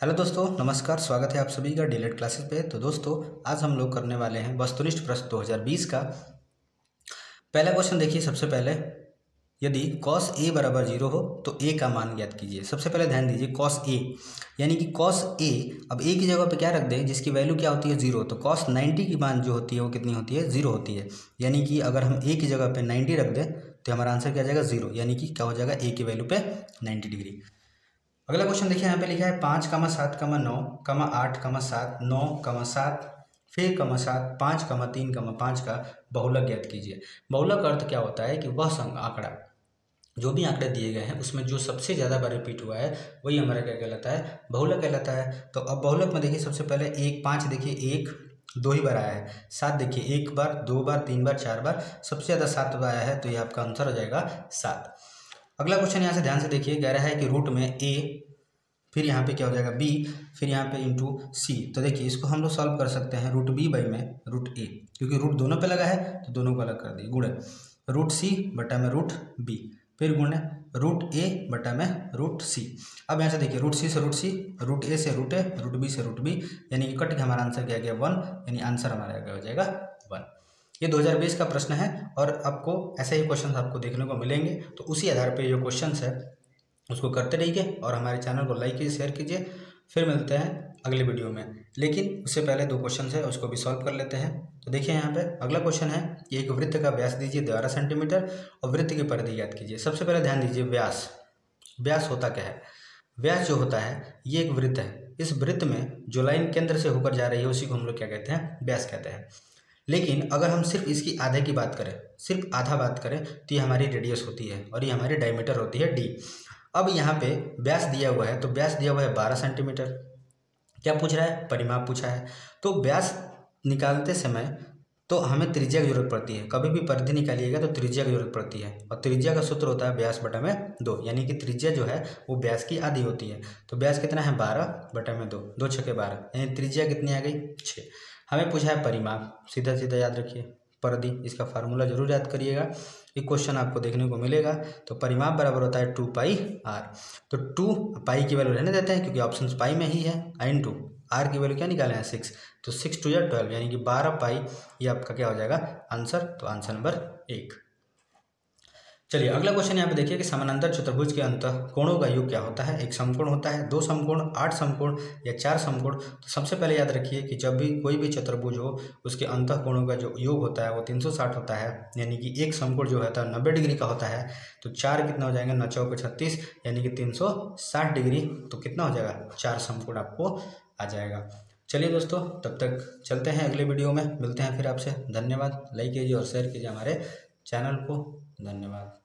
Hello दोस्तों, नमस्कार। स्वागत है आप सभी का डीलेट क्लासेस पे। तो दोस्तों, आज हम लोग करने वाले हैं वस्तुनिष्ठ प्रश्न 2020 का पहला क्वेश्चन। देखिए, सबसे पहले यदि cos a बराबर 0 हो तो a का मान ज्ञात कीजिए। सबसे पहले ध्यान दीजिए, cos a यानी कि cos a, अब a की जगह पे क्या रख दें जिसकी वैल्यू क्या होती है 0। तो cos 90 की मान जो होती है वो कितनी होती है 0 होती है। यानी कि अगर हम a की जगह पे 90 रख दें तो हमारा आंसर क्या आ जाएगा 0, यानी कि क्या हो जाएगा a की वैल्यू पे 90 डिग्री। अगला क्वेश्चन देखिए, यहाँ पे लिखा है 5, 7, 9, 8, 7, 9, 7 फिर 7, 5, 3, 5 का बहुलक ज्ञात कीजिए। बहुलक अर्थ क्या होता है कि वह संख्या आंकड़ा, जो भी आंकड़े दिए गए हैं उसमें जो सबसे ज़्यादा बार रिपीट हुआ है वही हमारा क्या कहलाता है, बहुलक कहलाता है। तो अब बहुलक में देखिए, सबसे पहले 1, 5 देखिए 1 2 ही बार आया है। 7 देखिए 1 बार, 2 बार, 3 बार, 4 बार, सबसे ज़्यादा 7 बार आया है, तो ये आपका आंसर हो जाएगा 7। अगला क्वेश्चन यहाँ से ध्यान से देखिए, कह रहा है कि रूट में a, फिर यहाँ पे क्या हो जाएगा b, फिर यहाँ पे इंटू c। तो देखिए इसको हम लोग सॉल्व कर सकते हैं रूट b बाई में रूट a, क्योंकि रूट दोनों पे लगा है तो दोनों को अलग कर दिए। गुणे रूट c बटा में रूट b, फिर गुणे रूट a बटा में रूट c। अब यहाँ से देखिए रूट c से रूट c, रूट a से रूट a, रूट b से रूट b, यानी कि कट के हमारा आंसर क्या गया 1, यानी आंसर हमारा क्या हो जाएगा 1। ये 2020 का प्रश्न है और आपको ऐसे ही क्वेश्चन आपको देखने को मिलेंगे। तो उसी आधार पे जो क्वेश्चन है उसको करते रहिए और हमारे चैनल को लाइक कीजिए, शेयर कीजिए। फिर मिलते हैं अगले वीडियो में, लेकिन उससे पहले 2 क्वेश्चन है उसको भी सॉल्व कर लेते हैं। तो देखिए यहाँ पे अगला क्वेश्चन है कि एक वृत्त का व्यास दीजिए 12 सेंटीमीटर और वृत्त की परिधि ज्ञात कीजिए। सबसे पहले ध्यान दीजिए, व्यास, व्यास होता क्या है। व्यास जो होता है ये एक वृत्त है। इस वृत्त में जो लाइन केंद्र से होकर जा रही है उसी को हम लोग क्या कहते हैं, व्यास कहते हैं। लेकिन अगर हम सिर्फ इसकी आधे की बात करें, सिर्फ आधा बात करें, तो ये हमारी रेडियस होती है और ये हमारी डायमीटर होती है d। अब यहाँ पे व्यास दिया हुआ है, तो व्यास दिया हुआ है 12 सेंटीमीटर। क्या पूछ रहा है, परिमाप पूछा है। तो व्यास निकालते समय तो हमें त्रिज्या की जरूरत पड़ती है। कभी भी परिधि निकालिएगा तो त्रिज्या की जरूरत पड़ती है, और त्रिज्या का सूत्र होता है व्यास बटा में 2, यानी कि त्रिज्या जो है वो व्यास की आधी होती है। तो व्यास कितना है 12 बटा में 2, 2 छके 12, यानी त्रिज्या कितनी आ गई 6। हमें पूछा है परिमाप, सीधा सीधा याद रखिए परिधि, इसका फार्मूला जरूर याद करिएगा, एक क्वेश्चन आपको देखने को मिलेगा। तो परिमाप बराबर होता है 2 पाई r। तो 2 पाई की वैल्यू रहने देते हैं क्योंकि ऑप्शन पाई में ही है, इन टू r की वैल्यू क्या निकाले हैं 6, तो 6 2 या 12, यानी कि 12 पाई, ये आपका क्या हो जाएगा आंसर। तो आंसर नंबर 1। चलिए अगला क्वेश्चन यहाँ पे देखिए कि समानांतर चतुर्भुज के अंतःकोणों का योग क्या होता है। एक समकोण होता है, 2 समकोण, 8 समकोण या 4 समकोण। तो सबसे पहले याद रखिए कि जब भी कोई भी चतुर्भुज हो उसके अंतःकोणों का जो योग होता है वो 360 होता है, यानी कि एक समकोण जो होता है 90 डिग्री का होता है। तो 4 कितना हो जाएगा 9 चौक 36, यानी कि 360 डिग्री। तो कितना हो जाएगा 4 समकोण आपको आ जाएगा। चलिए दोस्तों, तब तक चलते हैं अगले वीडियो में, मिलते हैं फिर आपसे। धन्यवाद, लाइक कीजिए और शेयर कीजिए हमारे चैनल को। धन्यवाद।